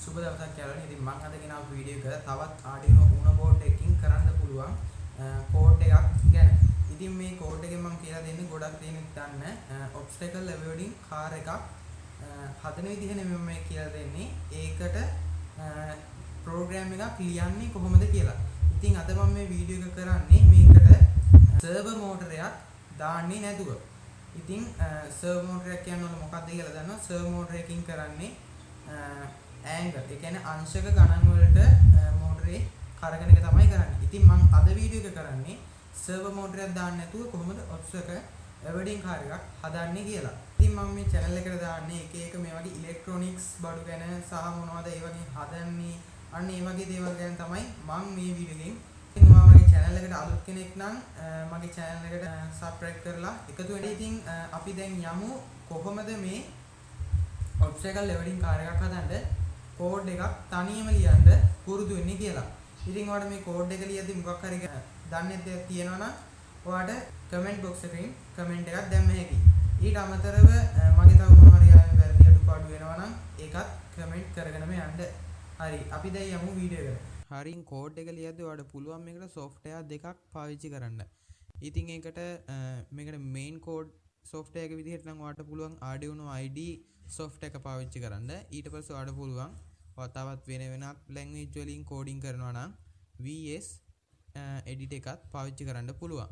සුබ දවසක් යාළුවනේ. ඉතින් මම අද ගෙනාව වීඩියෝ එක තවත් Arduino Uno board එකකින් කරන්න පුළුවන් කෝඩ් එකක් ගැන. ඉතින් මේ කෝඩ් එකෙන් මම කියලා දෙන්නේ ගොඩක් දෙනෙක් දන්න obstacle avoiding car එකක් හදන විදිහ නෙමෙයි මම කියලා දෙන්නේ. ඒකට ප්‍රෝග්‍රෑම් එකක් ලියන්නේ කොහොමද කියලා. ඉතින් අද මම මේ වීඩියෝ එක කරන්නේ මේකට සර්වර් මෝටරයක් දාන්නේ නැතුව. ඉතින් සර්වර් මෝටරයක් කියන්නේ මොකක්ද කියලා දන්නවා. සර්වර් මෝටරයකින් කරන්නේ ඇන්ගල් ඒ කියන්නේ අංශක ගණන් වලට මෝටරේ කරගෙන එක තමයි කරන්නේ. ඉතින් මම අද වීඩියෝ එක කරන්නේ සර්වර් මෝටරයක් දාන්න නැතුව කොහොමද ඔබ්ස්ටකල් එවඩින් කාර් එකක් හදන්නේ කියලා. ඉතින් මම මේ channel එකට දාන්නේ එක මේ වගේ ඉලෙක්ට්‍රොනික්ස් බඩු ගැන සහ මොනවද ඒ වගේ හදන්නේ අන්න ඒ වගේ දේවල් ගැන තමයි මම මේ වීඩියෝ එකෙන්. ඉතින් ඔයා මගේ channel එකට අලුත් කෙනෙක් නම් මගේ channel එකට subscribe කරලා එකතු වෙන්න. ඉතින් අපි දැන් යමු කොහොමද මේ ඔබ්ස්ටකල් ලෙවලින් කාර් එකක් හදන්න කෝඩ් එකක් තනියම ලියන්න පුරුදු වෙන්නේ කියලා. ඉතින් ඔයාලට මේ කෝඩ් එක ලියද්දි මොකක් හරි දන්නේ දෙයක් තියෙනවා නම් ඔයාලට කමෙන්ට් බොක්ස් එකකින් කමෙන්ට් එකක් දැම්ම හැකියි. ඊට අමතරව මගේ තව මොනවා හරි වැරදි අඩුපාඩු වෙනවා නම් ඒකත් කමෙන්ට් කරගෙනම යන්න. හරි අපි දැන් යමු වීඩියෝ එකට. හරින් කෝඩ් එක ලියද්දි ඔයාලට පුළුවන් මේකට software දෙකක් පාවිච්චි කරන්න. ඉතින් ඒකට මේකට main code software එක විදිහට නම් ඔයාලට පුළුවන් Arduino IDE software එක පාවිච්චි කරන්න. ඊට පස්සේ ඔයාලට පුළුවන් තවත් වෙනත් language වලින් coding කරනවා නම් VS edit එකත් පාවිච්චි කරන්න පුළුවන්.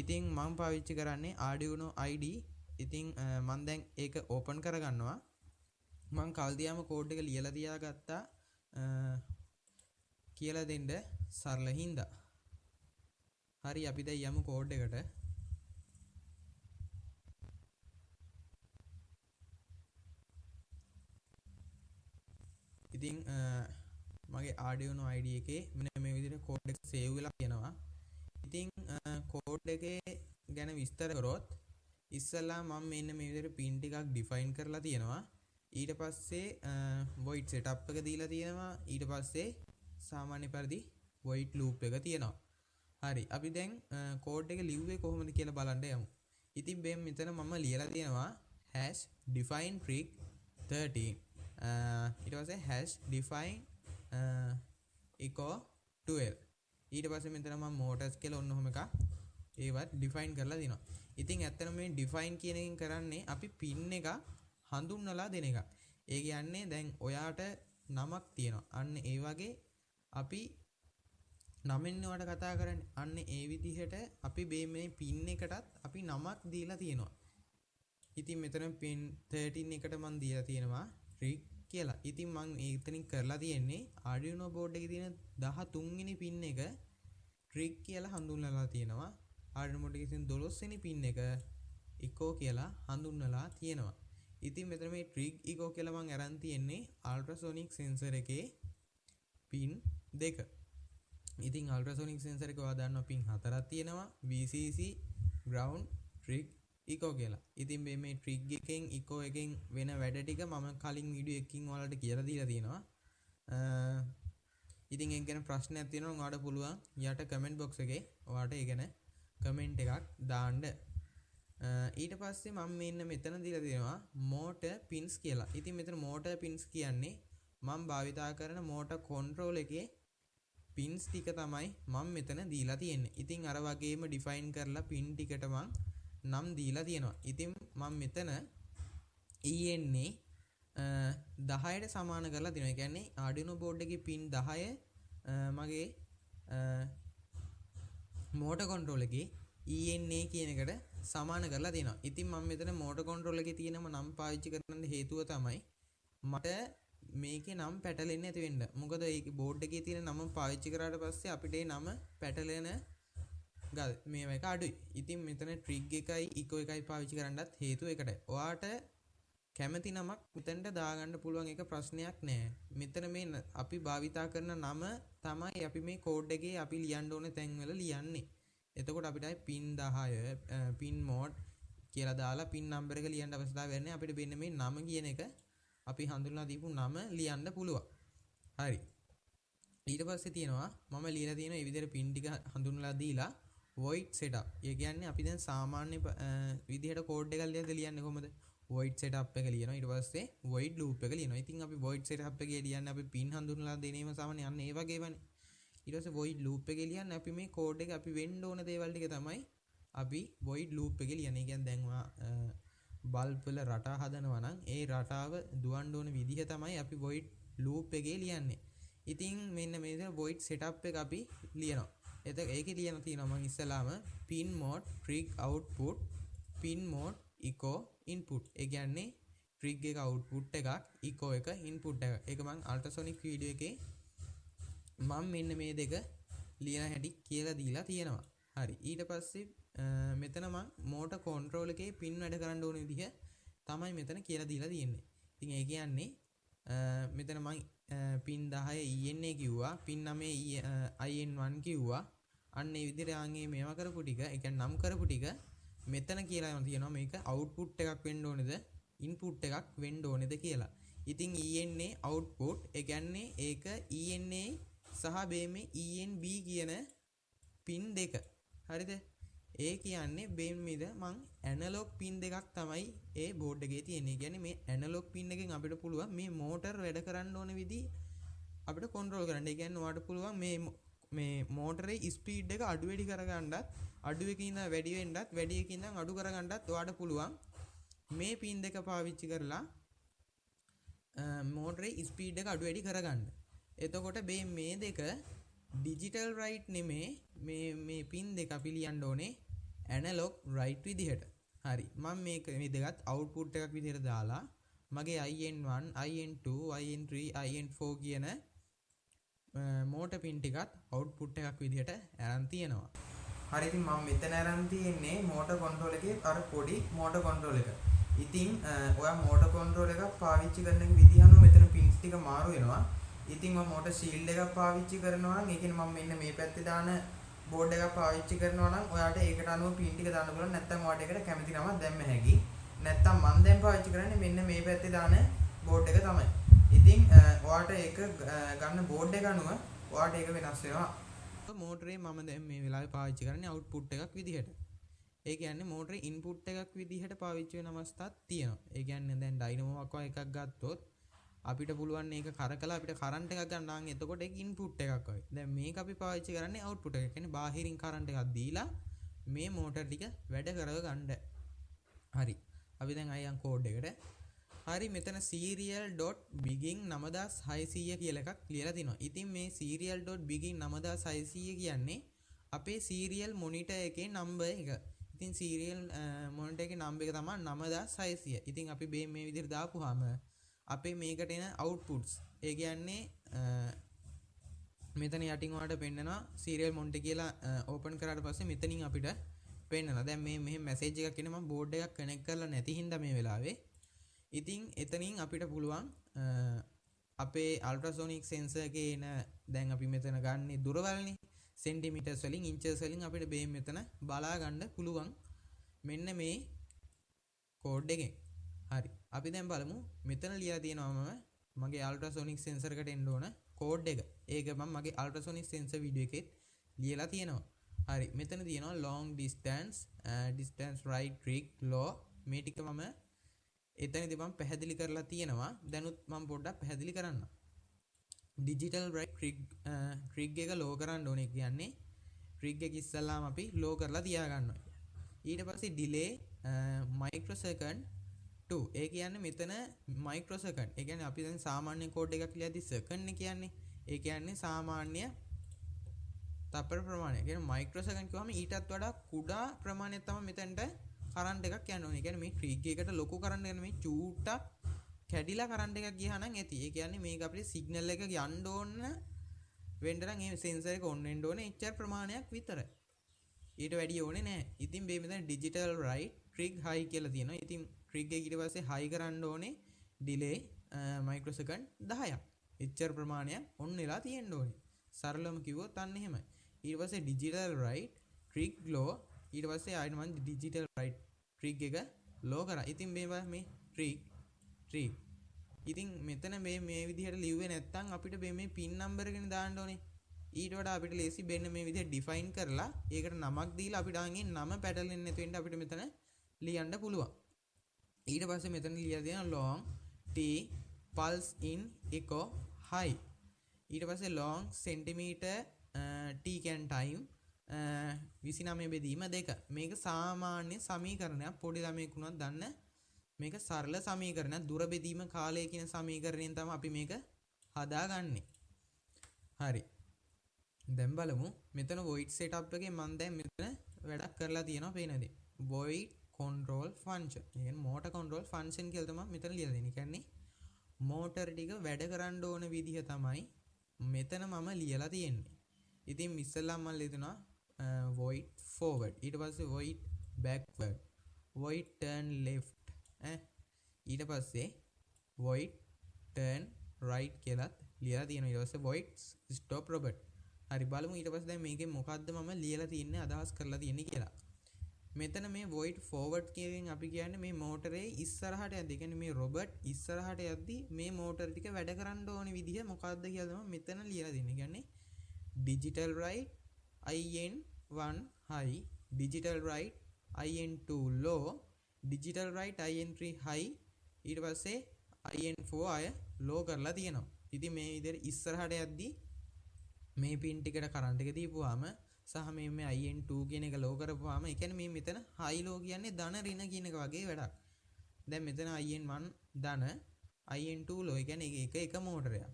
ඉතින් මම පාවිච්චි කරන්නේ Arduino IDE. ඉතින් මම දැන් ඒක open කරගන්නවා. මම කල්දියාම code එක ලියලා තියාගත්තා කියලා දෙන්න සරල හින්දා. හරි අපි දැන් යමු code එකට. ඉතින් මගේ Arduino IDE එකේ මෙන්න මේ විදිහට කෝඩ් එක සේව් වෙලා තියෙනවා. ඉතින් කෝඩ් එකේ ගැන විස්තර කරොත් ඉස්සෙල්ලා මම මෙන්න මේ විදිහට pin ටිකක් define කරලා තියෙනවා. ඊට පස්සේ void setup එක දීලා තියෙනවා. ඊට පස්සේ සාමාන්‍ය පරිදි void loop එක තියෙනවා. හරි අපි දැන් කෝඩ් එක ලිව්වේ කොහොමද කියලා බලන්න යමු. ඉතින් මෙතන මම ලියලා තියෙනවා #define trig 13 ඊට පස්සේ #define echo 12 ඊට පස්සේ මෙතන මම motors කියලා ඔන්න ඔහොම එකක් ඒවත් define කරලා දිනවා. ඉතින් ඇත්තටම මේ define කියන එකෙන් කරන්නේ අපි pin එක හඳුන්වලා දෙන එක. ඒ කියන්නේ දැන් ඔයාට නමක් තියෙනවා. අන්න ඒ වගේ අපි නමෙන් ඔයාට කතා කරන්නේ. අන්න ඒ විදිහට අපි මේ pin එකටත් අපි නමක් දීලා තියෙනවා. ඉතින් මෙතන pin 13 එකට මම දීලා තියෙනවා trig කියලා. ඉතින් මම එතනින් කරලා තියෙන්නේ Arduino board එකේ තියෙන 13 වෙනි pin එක trig කියලා හඳුන්වලා තියෙනවා. Arduino board එකේ තියෙන 12 වෙනි pin එක echo කියලා හඳුන්වලා තියෙනවා. ඉතින් මෙතන මේ trig echo කියලා මම අරන් තියෙන්නේ ultrasonic sensor එකේ pin 2. ඉතින් ultrasonic sensor එක ඔයා දන්නවා pin 4ක් තියෙනවා. VCC, ground, trig, echo කියලා. ඉතින් මේ trig එකෙන් echo එකෙන් වෙන වැඩ ටික මම කලින් වීඩියෝ එකකින් ඔයාලට කියලා දීලා තියෙනවා. ඉතින් ඒක ගැන ප්‍රශ්නයක් තියෙනවා නම් ඔයාලට පුළුවන් යට කමෙන්ට් බොක්ස් එකේ ඔයාලට ඒ ගැන කමෙන්ට් එකක් දාන්න. ඊට පස්සේ මම මෙතන දීලා තියෙනවා motor pins කියලා. ඉතින් මෙතන motor pins කියන්නේ මම භාවිතා කරන motor control එකේ pins ටික තමයි මම මෙතන දීලා තියෙන්නේ. ඉතින් අර වගේම define කරලා pin ටිකට මම නම් දීලා තියෙනවා. ඉතින් මම මෙතන ENA 10ට සමාන කරලා තියෙනවා. ඒ කියන්නේ Arduino board එකේ pin 10 මගේ motor control එකේ ENA කියන එකට සමාන කරලා තියෙනවා. ඉතින් මම මෙතන motor control එකේ තියෙනම නම් පාවිච්චි කරන්න හේතුව තමයි මට මේකේ නම් පැටලෙන්නේ නැති වෙන්න. මොකද ඒක board එකේ තියෙන නම පාවිච්චි කරාට පස්සේ අපිට ඒ නම පැටලෙන මේව එක අඩුයි. ඉතින් මෙතන trig එකයි echo එකයි පාවිච්චි කරන්නත් හේතුව ඒකටයි. ඔයාට කැමති නමක් මෙතනට දාගන්න පුළුවන් එක ප්‍රශ්නයක් නෑ. මෙතන මේ අපි භාවිතා කරන නම තමයි අපි මේ කෝඩ් එකේ අපි ලියන්න ඕනේ තැන්වල ලියන්නේ. එතකොට අපිට pin 10 pin mode කියලා දාලා pin number එක ලියන්න අවශ්‍යතාවය නැහැ. අපිට මෙන්න මේ නම කියන එක අපි හඳුන්වලා දීපු නම ලියන්න පුළුවන්. හරි. ඊට පස්සේ තියෙනවා මම ලියලා තියෙන මේ විදිහට pin ටික හඳුන්වලා දීලා void setup. ඒ කියන්නේ අපි දැන් සාමාන්‍ය විදිහට කෝඩ් එකක් ලියන්නේ කොහොමද? void setup එක ලියනවා. ඊට පස්සේ void loop එක ලියනවා. ඉතින් අපි void setup එකේ ලියන්නේ අපි pin හඳුන්වලා දෙනේම සාමාන්‍ය අන්න ඒ වගේමනේ. ඊට පස්සේ void loop එකේ ලියන්නේ අපි මේ code එක අපි වෙන්න ඕන දේවල් ටික තමයි අපි void loop එකේ ලියන්නේ. ඒ කියන්නේ දැන් ඔයා බල්බ් වල රටා හදනවා නම් ඒ රටාව දුවන්න ඕන විදිහ තමයි අපි void loop එකේ ලියන්නේ. ඉතින් මෙන්න මේ විදිහට void setup එක අපි ලියනවා. ඒකේ ලියන තියෙනවා මම ඉස්සලාම pin mode trig output pin mode echo input. ඒ කියන්නේ trig එක output එකක්, echo එක input එක. ඒක මම ultrasonic video එකේ මම මෙන්න මේ දෙක ලියන හැටි කියලා දීලා තියෙනවා. හරි. ඊට පස්සේ මෙතන මම motor control එකේ pin වැඩ කරන්න ඕන විදිහ තමයි මෙතන කියලා දීලා තියෙන්නේ. ඉතින් ඒ කියන්නේ මෙතන මම pin 10 ENA කිව්වා, pin 9 IN1 කිව්වා. අන්න ඒ විදිහට ආන්ගේ මේවා කරපු ටික, ඒ කියන්නේ නම් කරපු ටික මෙතන කියලා තියෙනවා මේක output එකක් වෙන්න ඕනේද input එකක් වෙන්න ඕනේද කියලා. ඉතින් ENA output ඒ කියන්නේ ඒක ENA සහ මේ ENB කියන pin දෙක. හරිද? ඒ කියන්නේ බේමෙද මං ඇනලොග් පින් දෙකක් තමයි ඒ බෝඩ් එකේ තියෙන්නේ. ඒ කියන්නේ මේ ඇනලොග් පින් එකෙන් අපිට පුළුවන් මේ මෝටර් වැඩ කරන්න ඕන විදිහ අපිට කන්ට්‍රෝල් කරන්න. ඒ කියන්නේ ඔයාලට පුළුවන් මේ මෝටරේ ස්පීඩ් එක අඩු වැඩි කරගන්නත්, අඩු එකකින් ඉඳන් වැඩි වෙන්නත්, වැඩි එකකින් ඉඳන් අඩු කරගන්නත් ඔයාලට පුළුවන් මේ පින් දෙක පාවිච්චි කරලා මෝටරේ ස්පීඩ් එක අඩු වැඩි කරගන්න. එතකොට මේ දෙක ඩිජිටල් රයිට් නෙමේ මේ පින් දෙක අපි ලියන්න ඕනේ ඇනලොග් රයිට් විදිහට. හරි. මම මේක මේ දෙකත් අවුට්පුට් එකක් විදිහට දාලා මගේ IN1, IN2, IN3, IN4 කියන මෝටර් පින් ටිකත් අවුට්පුට් එකක් විදිහට අරන් තියෙනවා. හරි. ඉතින් මම මෙතන අරන් තියෙන්නේ මෝටර් කන්ට්‍රෝල් එකේ අර පොඩි මෝටර් කන්ට්‍රෝල් එක. ඉතින් ඔයා මෝටර් කන්ට්‍රෝල් එකක් පාවිච්චි කරන විදිහ අනුව මෙතන පින්ස් ටික මාරු වෙනවා. ඉතින් මම මෝටර් ෂීල්ඩ් එකක් පාවිච්චි කරනවා නම් ඒ කියන්නේ මම මෙන්න මේ පැත්තේ දාන බෝඩ් එකක් පාවිච්චි කරනවා නම් ඔයාට ඒකට අනුව පින් ටික දාන්න පුළුවන්. නැත්නම් ඔයාට ඒකට කැමති නමක් දැම්ම හැකි. නැත්නම් මම දැන් පාවිච්චි කරන්නේ මෙන්න මේ පැත්තේ දාන බෝඩ් එක තමයි. ඉතින් ඔයාට ඒක ගන්න බෝඩ් එක අනුව ඔයාට ඒක වෙනස් වෙනවා. මෝටරේ මම දැන් මේ වෙලාවේ පාවිච්චි කරන්නේ අවුට්පුට් එකක් විදිහට. ඒ කියන්නේ මෝටරේ ඉන්පුට් එකක් විදිහට පාවිච්චි වෙන අවස්ථාවක් තියෙනවා. ඒ කියන්නේ දැන් ඩයිනමෝවක් වගේ එකක් ගත්තොත් අපිට පුළුවන් මේක කරකලා අපිට කරන්ට් එකක් ගන්න නම් එතකොට ඒක ඉන්පුට් එකක් වගේ. දැන් මේක අපි පාවිච්චි කරන්නේ අවුට්පුට් එක. කියන්නේ බාහිරින් කරන්ට් එකක් දීලා මේ මෝටර් ටික වැඩ කරව ගන්න. හරි. අපි දැන් අයන් කෝඩ් එකට. හරි. මෙතන serial.begin 9600 කියලා එකක් ලියලා තිනවා. ඉතින් මේ serial.begin 9600 කියන්නේ අපේ serial monitor එකේ number එක. ඉතින් serial monitor එකේ number එක තමයි 9600. ඉතින් අපි මේ විදිහට දාපුවාම අපේ මේකට එන outputs ඒ කියන්නේ මෙතන යටින් ඔයාලට පෙන්නනවා serial monitor කියලා open කරාට පස්සේ මෙතනින් අපිට පෙන්නනවා. දැන් මේ මෙහෙම message එකක් එන මම board එකක් connect කරලා නැති හින්දා මේ වෙලාවේ. ඉතින් එතනින් අපිට පුළුවන් අපේ ultrasonic sensor එකේ එන දැන් අපි මෙතන ගන්නේ දුරවල්නේ centimeters වලින් inches වලින් අපිට මේ මෙතන බලා ගන්න පුළුවන් මෙන්න මේ code එකෙන්. හරි. අපි දැන් බලමු මෙතන ලියලා තියෙනවා මම මගේ ultrasonic sensor එකට එන්න ඕන code එක. ඒක මම මගේ ultrasonic sensor video එකෙත් ලියලා තියෙනවා. හරි. මෙතන තියෙනවා long distance distance right trig law මේ ටික මම එතනදී මම පැහැදිලි කරලා තියෙනවා. දැනුත් මම පොඩ්ඩක් පැහැදිලි කරන්නම්. digital right trig එක low කරන්න ඕනේ කියන්නේ trig එක ඉස්සල්ලාම අපි low කරලා තියා ගන්නවා. ඊට පස්සේ delay microsecond 2 ඒ කියන්නේ මෙතන microsecond. ඒ කියන්නේ අපි දැන් සාමාන්‍ය කෝඩ් එකක් ලියද්දි second නේ කියන්නේ. ඒ කියන්නේ සාමාන්‍ය තප්පර ප්‍රමාණය. ඒ කියන්නේ microsecond කිව්වම ඊටත් වඩා කුඩා ප්‍රමාණයක් තමයි මෙතනට කරන්ට් එකක් යන්න ඕනේ. ඒ කියන්නේ මේ ට්‍රිග් එකට ලොකු කරන්ට් එක මේ චූට්ටක් කැඩිලා කරන්ට් එකක් ගියා නම් ඇති. ඒ කියන්නේ මේක අපිට සිග්නල් එක යන්න ඕන වෙන්න නම් මේ සෙන්සර් එක ඔන් වෙන්න ඕනේ එච්චර ප්‍රමාණයක් විතරයි. ඊට වැඩි ඕනේ නැහැ. ඉතින් මේ මෙතන digital right trig high කියලා තියෙනවා. ඉතින් trig එක ඊට පස්සේ high කරන්න ඕනේ delay microsecond 10ක්. එච්චර ප්‍රමාණයක් ඔන් වෙලා තියෙන්න ඕනේ. සරලවම කිව්වොත් අන්න එහෙමයි. ඊට පස්සේ digital right trig low ඊට පස්සේ ආයෙත් මම digital right trig එක low කරා. ඉතින් මේ trig ඉතින් මෙතන මේ විදිහට ලිව්වේ නැත්නම් අපිට මේ pin number එකනේ දාන්න ඕනේ. ඊට වඩා අපිට ලේසි වෙන්න මේ විදිහට define කරලා ඒකට නමක් දීලා අපිට ආන්ගේ නම පැටලෙන්නේ නැති වෙන්න අපිට මෙතන ලියන්න පුළුවන්. ඊට පස්සේ මෙතන ලියලා තියෙනවා long t pulse in echo high. ඊට පස්සේ long centimeter t can time 29 බෙදීම 2. මේක සාමාන්‍ය සමීකරණයක්. පොඩි ළමයෙක් වුණත් දන්න මේක සරල සමීකරණයක්. දුර බෙදීම කාලය කියන සමීකරණයෙන් තමයි අපි මේක හදාගන්නේ. හරි. දැන් බලමු මෙතන void setup එකේ මම දැන් මෙතන වැඩක් කරලා තියෙනවා පේනද? void control function. කියන්නේ motor control function කියලා තමයි මෙතන ලියලා දෙන්නේ. කියන්නේ motor ටික වැඩ කරන්න ඕන විදිහ තමයි මෙතන මම ලියලා තියෙන්නේ. ඉතින් ඉස්සෙල්ලා මම ලියනවා void forward. ඊට පස්සේ void backward. void turn left. ඊට පස්සේ void turn right කියලා ලියලා තියෙනවා. ඊට පස්සේ void stop robot. හරි බලමු ඊට පස්සේ දැන් මේකේ මොකද්ද මම ලියලා තියන්නේ අදහස් කරලා තියන්නේ කියලා. මෙතන මේ void forward කියමින් අපි කියන්නේ මේ මෝටරේ ඉස්සරහට යද්දි. ඒ කියන්නේ මේ රොබට් ඉස්සරහට යද්දි මේ මෝටර ටික වැඩ කරන්න ඕන විදිහ මොකද්ද කියලා තමයි මෙතන ලියලා දෙන්නේ. කියන්නේ digital right IN1 high, digital right IN2 low, digital right IN3 high, ඊට පස්සේ IN4 අය low කරලා තියෙනවා. ඉතින් මේ විදිහට ඉස්සරහට යද්දි මේ පින් ටිකට කරන්ට් එක දීපුවාම සහ මේ IN2 කියන එක ලෝ කරපුවාම ඒ කියන්නේ මේ මෙතන හයි ලෝ කියන්නේ ධන ඍණ කියන එක වගේ වැඩක්. දැන් මෙතන IN1 ධන IN2 ලෝ. ඒ කියන්නේ එක මෝටරයක්.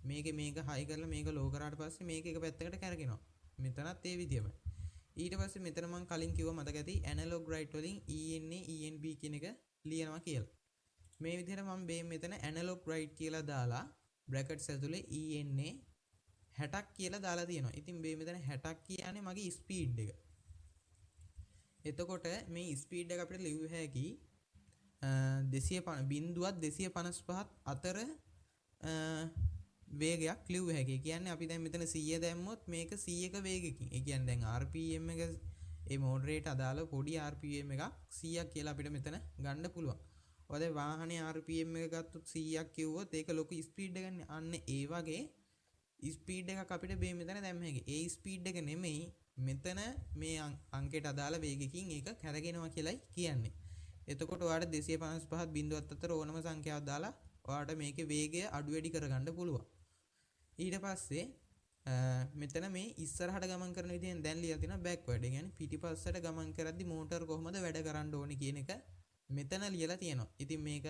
මේක හයි කරලා මේක ලෝ කරාට පස්සේ මේක එක පැත්තකට කැරගෙනවා. මෙතනත් ඒ විදියම. ඊට පස්සේ මෙතන මම කලින් කිව්වා මතක ඇති ඇනලොග් රයිට් වලින් ENA ENB කියන එක ලියනවා කියලා. මේ විදිහට මම මෙතන ඇනලොග් රයිට් කියලා දාලා බ්‍රැකට්ස් ඇතුලේ ENA 60ක් කියලා දාලා තියෙනවා. ඉතින් මේ මෙතන 60ක් කියන්නේ මගේ ස්පීඩ් එක. එතකොට මේ ස්පීඩ් එක අපිට ලියුව හැකි 255ත් අතර වේගයක් ලියුව හැකි. කියන්නේ අපි දැන් මෙතන 100 දැම්මොත් මේක 100ක වේගකින්. ඒ කියන්නේ දැන් RPM එක ඒ මෝඩරේට අදාළ පොඩි RPM එකක් 100ක් කියලා අපිට මෙතන ගන්න පුළුවන්. ඔය දැන් වාහනේ RPM එක ගත්තොත් 100ක් කිව්වොත් ඒක ලොකු ස්පීඩ් එකක් නේ. අන්න ඒ වගේ ස්පීඩ් එකක් අපිට මෙතන දැම්ම හැකි. ඒ ස්පීඩ් එක නෙමෙයි මෙතන මේ අංකයට අදාළ වේගකින් ඒක කැරගෙනවා කියලායි කියන්නේ. එතකොට ඔයාලට 255ත් බිඳුවත් අතර ඕනම සංඛ්‍යාවක් දාලා ඔයාලට මේකේ වේගය අඩු වැඩි කරගන්න පුළුවන්. ඊට පස්සේ මෙතන මේ ඉස්සරහට ගමන් කරන විදිහෙන් දැන් ලියලා තියෙනවා බෑක්වර්ඩ්. ඒ කියන්නේ පිටිපස්සට ගමන් කරද්දි මෝටර කොහොමද වැඩ කරන්න ඕනේ කියන එක මෙතන ලියලා තියෙනවා. ඉතින් මේක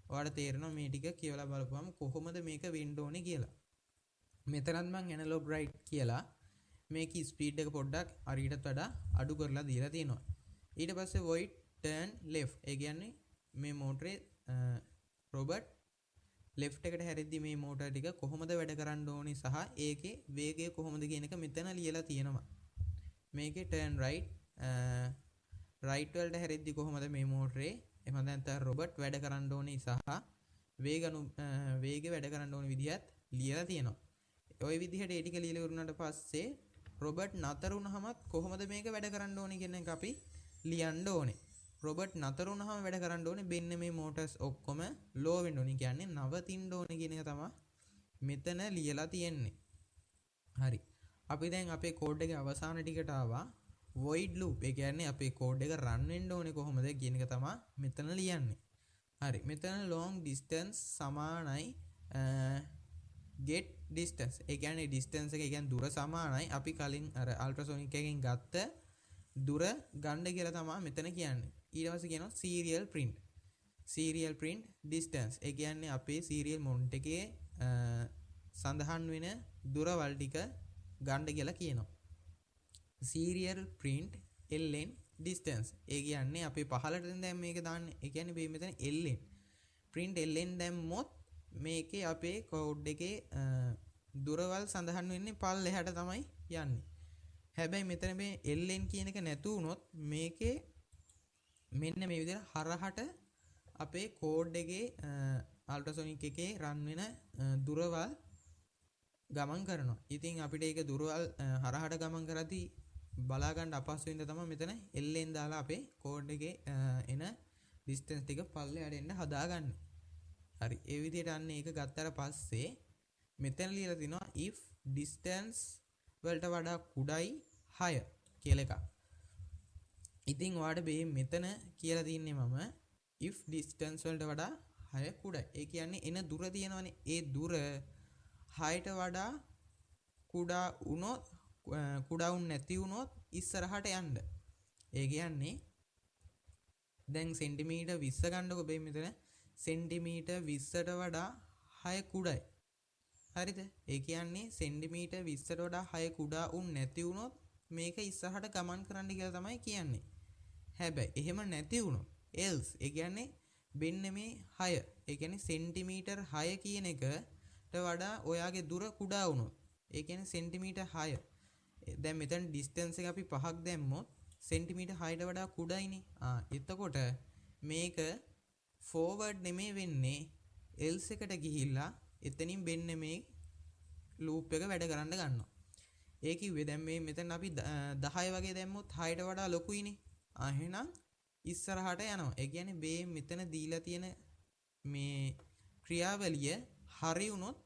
ඔයාලට තේරෙනවා මේ ටික කියලා බලපුවම කොහොමද මේක වෙන්න ඕනේ කියලා. මෙතනත් මම ඇනලොග් රයිට් කියලා මේකේ ස්පීඩ් එක පොඩ්ඩක් අරියටත් වඩා අඩු කරලා දීලා තියෙනවා. ඊට පස්සේ void turn left. ඒ කියන්නේ මේ මෝටරේ රොබට් left එකට හැරෙද්දි මේ මෝටර ටික කොහොමද වැඩ කරන්න ඕනේ සහ ඒකේ වේගය කොහොමද කියන එක මෙතන ලියලා තියෙනවා. මේකේ turn right right වලට හැරෙද්දි කොහොමද මේ මෝටරේ එහෙම නැත්නම් රොබට් වැඩ කරන්න ඕනේ සහ වේගය වැඩ කරන්න ඕනේ විදිහත් ලියලා තියෙනවා. ওই විදිහට ඒ ටික ලියලා ඉවරනට පස්සේ රොබට් නතර වුණාමත් කොහොමද මේක වැඩ කරන්න ඕනේ කියන එක අපි ලියන්න ඕනේ. රොබට් නතර වුණාම වැඩ කරන්න ඕනේ මෙන්න මේ මෝටර්ස් ඔක්කොම ලෝ වෙන්න ඕනේ. කියන්නේ නවතින්න ඕනේ කියන එක තමයි මෙතන ලියලා තියෙන්නේ. හරි. අපි දැන් අපේ කෝඩ් එකේ අවසාන ටිකට ආවා. void loop. ඒ කියන්නේ අපේ කෝඩ් එක රන් වෙන්න ඕනේ කොහොමද කියන එක තමයි මෙතන ලියන්නේ. හරි. මෙතන long distance සමානයි get distance. ඒ කියන්නේ distance එක කියන්නේ දුර සමානයි අපි කලින් අර අල්ට්‍රාසොනික් එකකින් ගත්ත දුර ගන්න කියලා තමයි මෙතන කියන්නේ. ඊට පස්සේ කියනවා serial print. serial print distance. ඒ කියන්නේ අපේ serial mount එකේ සඳහන් වෙන දුරවල් ටික ගන්න කියලා කියනවා. serial print ln distance. ඒ කියන්නේ අපේ පහලට දැන් මේක දාන්නේ. ඒ කියන්නේ මේ මෙතන ln print ln දැම්මොත් මේකේ අපේ කෝඩ් එකේ දුරවල් සඳහන් වෙන්නේ පල්ලෙහාට තමයි යන්නේ. හැබැයි මෙතන මේ ln කියන එක නැතු වුණොත් මේකේ මෙන්න මේ විදිහට හරහට අපේ කෝඩ් එකේ අල්ට්‍රාසොනික් එකේ රන් වෙන දුරවල් ගමන් කරනවා. ඉතින් අපිට ඒක දුරවල් හරහට ගමන් කරද්දී බලා ගන්න අපහසු වෙන තමයි මෙතන ln දාලා අපේ කෝඩ් එකේ එන ඩිස්ටන්ස් ටික පල්ලෙහාට එන්න හදාගන්නේ. හරි. ඒ විදිහට අන්න ඒක ගත්තට පස්සේ මෙතන ලියලා තිනවා if distance වලට වඩා කුඩයි 6 කියලා එකක්. ඉතින් ඔයාලට මේ මෙතන කියලා තින්නේ මම if distance වලට වඩා 6 කුඩයි. ඒ කියන්නේ එන දුර තියෙනවනේ. ඒ දුර 6ට වඩා කුඩා වුණොත් කුඩා වුන් නැති වුණොත් ඉස්සරහට යන්න. ඒ කියන්නේ දැන් සෙන්ටිමීටර් 20 ගන්නකො බෑ මෙතන සෙන්ටිමීටර් 20ට වඩා 6 කුඩයි. හරිද? ඒ කියන්නේ සෙන්ටිමීටර් 20ට වඩා 6 කුඩා වුන් නැති වුණොත් මේක ඉස්සරහට ගමන් කරන්න කියලා තමයි කියන්නේ. හැබැයි එහෙම නැති වුණොත් else ඒ කියන්නේ මෙන්න මේ 6 ඒ කියන්නේ සෙන්ටිමීටර් 6 කියන එකට වඩා ඔයාගේ දුර කුඩා වුණොත් ඒ කියන්නේ සෙන්ටිමීටර් 6 දැන් මෙතන ඩිස්ටන්ස් එක අපි 5ක් දැම්මොත් සෙන්ටිමීටර් 6ට වඩා කුඩයිනේ. එතකොට මේක ෆෝවර්ඩ් නෙමෙයි වෙන්නේ else එකට ගිහිල්ලා එතනින් මෙන්න මේ ලූප් එක වැඩ කරන්න ගන්නවා. ඒ කිව්වේ දැන් මේ මෙතන අපි 10 වගේ දැම්මොත් 6ට වඩා ලොකුයිනේ. එහෙනම් ඉස්සරහට යනවා. ඒ කියන්නේ මේ මෙතන දීලා තියෙන මේ ක්‍රියාවලිය හරි වුණොත්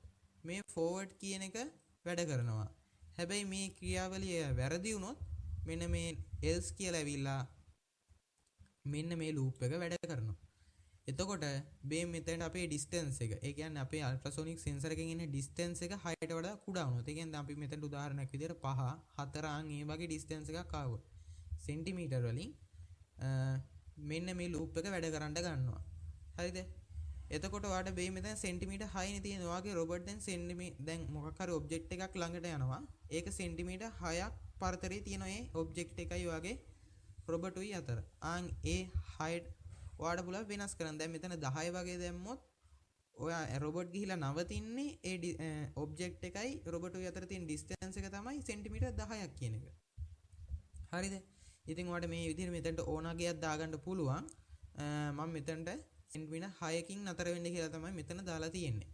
මේ ෆෝවර්ඩ් කියන එක වැඩ කරනවා. හැබැයි මේ ක්‍රියාවලිය වැරදි වුණොත් මෙන්න මේ else කියලා ඇවිල්ලා මෙන්න මේ ලූප් එක වැඩ කරනවා. එතකොට මේ මෙතන අපේ ඩිස්ටන්ස් එක ඒ කියන්නේ අපේ අල්ට්‍රාසොනික් සෙන්සර් එකකින් එන ඩිස්ටන්ස් එක 6ට වඩා කුඩා වුණොත් ඒ කියන්නේ අපි මෙතන උදාහරණයක් විදිහට 5 4 ඒ වගේ ඩිස්ටන්ස් එකක් ආවොත් සෙන්ටිමීටර් වලින් මෙන්න මේ ලූප් එක වැඩ කරන්න ගන්නවා. හරිද? එතකොට ඔයාලට මේ මෙතන සෙන්ටිමීටර් 6 නේ තියෙනවා. ඔයාගේ රොබට් දැන් මොකක් හරි ඔබ්ජෙක්ට් එකක් ළඟට යනවා. ඒක සෙන්ටිමීටර් 6ක් පරතරේ තියෙන ඒ ඔබ්ජෙක්ට් එකයි ඔයාගේ රොබටුයි අතර. ඒ 6 ඔයාලට පුළුවන් වෙනස් කරන්න. දැන් මෙතන 10 වගේ දැම්මොත් ඔයා රොබොට් ගිහිලා නවතින්නේ ඒ ඔබ්ජෙක්ට් එකයි රොබටුයි අතර තියෙන ඩිස්ටන්ස් එක තමයි සෙන්ටිමීටර් 10ක් කියන එක. හරිද? ඉතින් ඔයාලට මේ විදිහට මෙතනට ඕනාගයක් දාගන්න පුළුවන්. මම මෙතනට සෙන්ටිමීටර් 6කින් නතර වෙන්න කියලා තමයි මෙතන දාලා තියෙන්නේ.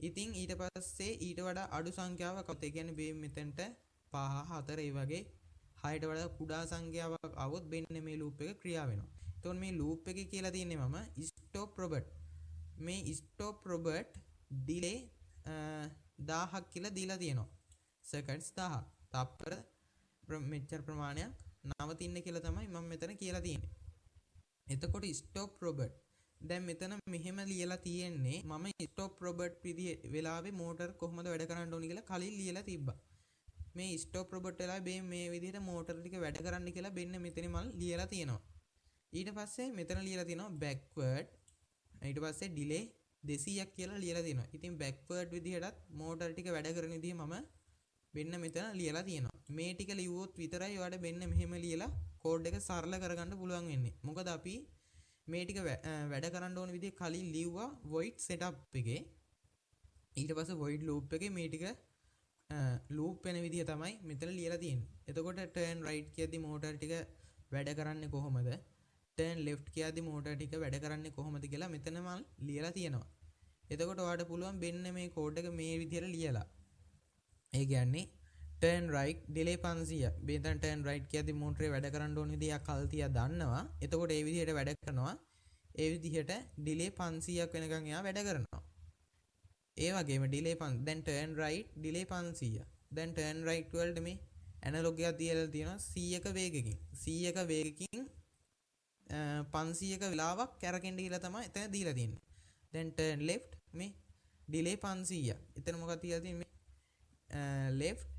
ඉතින් ඊට පස්සේ ඊට වඩා අඩු සංඛ්‍යාවක් આવත්. ඒ කියන්නේ මේ මෙතනට 5 4 ඒ වගේ 6ට වඩා කුඩා සංඛ්‍යාවක් આવොත් මෙන්න මේ ලූප් එක ක්‍රියා වෙනවා. එතකොට මේ ලූප් එකේ කියලා තියෙන්නේ මම stop robot. මේ stop robot delay 1000ක් කියලා දීලා තියෙනවා. seconds 1000. තප්පර මෙච්චර ප්‍රමාණයක් නවතින්න කියලා තමයි මම මෙතන කියලා තියෙන්නේ. එතකොට stop robot දැන් මෙතන මෙහෙම ලියලා තියෙන්නේ මම stop robot විදිහේ වෙලාවේ මෝටර් කොහොමද වැඩ කරන්න ඕනි කියලා කලින් ලියලා තිබ්බා. මේ stop robot වෙලාවේ මේ විදිහට මෝටර් ටික වැඩ කරන්න කියලා මෙන්න මෙතන මම ලියලා තියෙනවා. ඊට පස්සේ මෙතන ලියලා තියෙනවා backward ඊට පස්සේ delay 200ක් කියලා ලියලා තියෙනවා. ඉතින් backward විදිහටත් මෝටර් ටික වැඩ කරන විදිහ මම මෙන්න මෙතන ලියලා තියෙනවා. මේ ටික ලිව්වොත් විතරයි ඔයාලට මෙන්න මෙහෙම ලියලා කෝඩ් එක සරල කරගන්න පුළුවන් වෙන්නේ. මොකද අපි මේ ටික වැඩ කරන්න ඕන විදිහ කලින් ලිව්වා void setup එකේ. ඊට පස්සේ void loop එකේ මේ ටික loop වෙන විදිහ තමයි මෙතන ලියලා තියෙන්නේ. එතකොට turn right කියද්දි මෝටර් ටික වැඩ කරන්නේ කොහොමද? turn left කියද්දි මෝටර් ටික වැඩ කරන්නේ කොහොමද කියලා මෙතන මම ලියලා තියෙනවා. එතකොට ඔයාලට පුළුවන් මෙන්න මේ කෝඩ් එක මේ විදිහට ලියලා. ඒ කියන්නේ turn right delay 500. මෙතන turn right කියද්දි මෝටරේ වැඩ කරන්න ඕන විදිහ කල්තිය දන්නවා. එතකොට ඒ විදිහට වැඩ කරනවා. ඒ විදිහට delay 500ක් වෙනකන් එයා වැඩ කරනවා. ඒ වගේම delay 5 දැන් turn right delay 500. දැන් turn right වලට මේ ඇනලොග් එකක් තියලා තියෙනවා 100ක වේගකින්. 100ක වේගකින් 500ක වෙලාවක් කැරකෙන්න කියලා තමයි එතන දීලා තියෙන්නේ. දැන් turn left මේ delay 500. එතන මොකක්ද තියලා තියෙන්නේ? left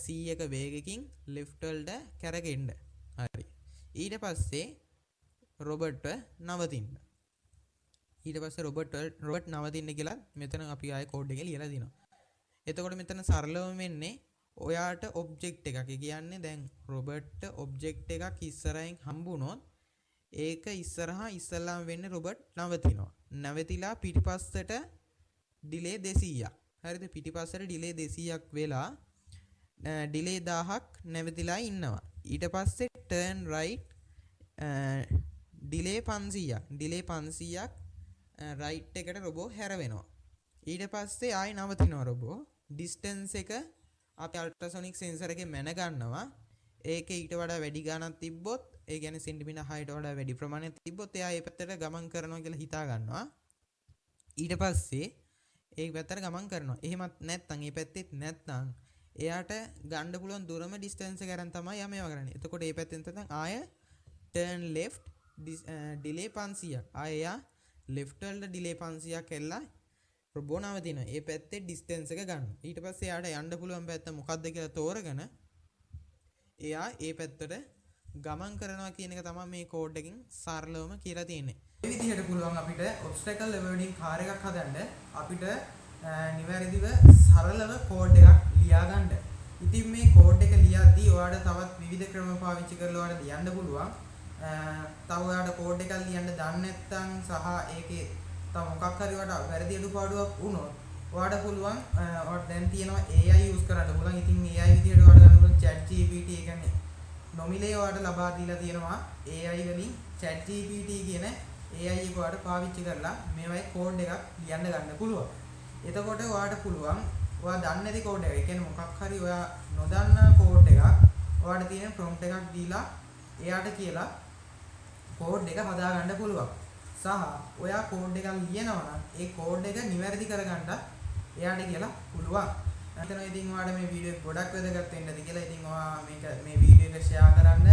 100ක වේගකින් left වලට කැරකෙන්න. හරි. ඊට පස්සේ රොබට් නවතින්න. ඊට පස්සේ රොබට් නවතින්න කියලා මෙතන අපි ආයේ කෝඩ් එකේ ලියලා දිනවා. එතකොට මෙතන සරලවම වෙන්නේ ඔයාට ඔබ්ජෙක්ට් එකක්. ඒ කියන්නේ දැන් රොබට් ඔබ්ජෙක්ට් එකක් ඉස්සරහින් හම්බුනොත් ඒක ඉස්සරහා ඉස්සල්ලාම වෙන්නේ රොබට් නවතිනවා. නැවතිලා පිටිපස්සට ඩිලේ 200ක්. හරිද? පිටිපස්සට ඩිලේ 200ක් වෙලා ඩිලේ 1000ක් නැවතිලා ඉන්නවා. ඊට පස්සේ turn right ඩිලේ 500ක්. ඩිලේ 500ක් right එකට රොබෝ හැරවෙනවා. ඊට පස්සේ ආයි නවතිනවා රොබෝ. ඩිස්ටන්ස් එක අපි අල්ට්‍රාසොනික් සෙන්සර් එකේ මැන ගන්නවා. ඒක ඊට වඩා වැඩි ගාණක් තිබ්බොත් ඒ කියන්නේ සෙන්ටිමීටර් 6ට වඩා වැඩි ප්‍රමාණයක් තිබ්බොත් එයා ඒ පැත්තට ගමන් කරනවා කියලා හිතා ගන්නවා. ඊට පස්සේ ඒ පැත්තට ගමන් කරනවා. එහෙමත් නැත්නම් ඒ පැත්තෙත් නැත්නම් එයාට ගන්න පුළුවන් දුරම ඩිස්ටන්ස් එක ගන්න තමයි යම ඒවා කරන්නේ. එතකොට ඒ පැත්තෙන් තමයි ආය turn left ඩිලේ 500ක්. එයා left වලට ඩිලේ 500ක් එල්ලා ප්‍රොබෝ නවතිනවා. ඒ පැත්තේ ඩිස්ටන්ස් එක ගන්න. ඊට පස්සේ එයාට යන්න පුළුවන් පැත්ත මොකක්ද කියලා තෝරගෙන එයා ඒ පැත්තට ගමන් කරනවා කියන එක තමයි මේ කෝඩ් එකකින් සරලවම කියලා තියෙන්නේ. මේ විදිහට පුළුවන් අපිට obstacle avoiding කාර් එකක් හදන්න අපිට නිවැරදිව සරලව කෝඩ් එකක් ලියා ගන්න. ඉතින් මේ කෝඩ් එක ලියද්දී ඔයාලට තවත් විවිධ ක්‍රම පාවිච්චි කරලා ඔයාලට ලියන්න පුළුවන්. තව ඔයාලට කෝඩ් එකක් ලියන්න දන්නේ නැත්නම් සහ ඒකේ තව මොකක් හරි ඔයාලට වැරදි අඩුපාඩුවක් වුණොත් ඔයාලට පුළුවන් ඔයාලට දැන් තියෙනවා AI යූස් කරන්න පුළුවන්. ඉතින් AI විදිහට ඔයාලට ගන්න පුළුවන් ChatGPT ඒ කියන්නේ නොමිලේ ඔයාලට ලබා දීලා තියෙනවා AI වලින් ChatGPT කියන AI එක ඔයාලට පාවිච්චි කරලා මේවයි කෝඩ් එකක් ලියන්න ගන්න පුළුවන්. එතකොට ඔයාලට පුළුවන් ඔයා දන්නේ නැති කෝඩ් එක. ඒ කියන්නේ මොකක් හරි ඔයා නොදන්නා කෝඩ් එකක් ඔයාලට තියෙන prompt එකක් දීලා එයාට කියලා කෝඩ් එක හදා ගන්න පුළුවන්. සහ ඔයා කෝඩ් එකක් ලියනවා නම් ඒ කෝඩ් එක නිවැරදි කරගන්න එයාට කියලා පුළුවන්. එතන ඉතින් ඔයාලට මේ වීඩියෝ එක ගොඩක් වැදගත් වෙන්නද කියලා ඉතින් ඔයා මේ වීඩියෝ එක ෂෙයා කරන්න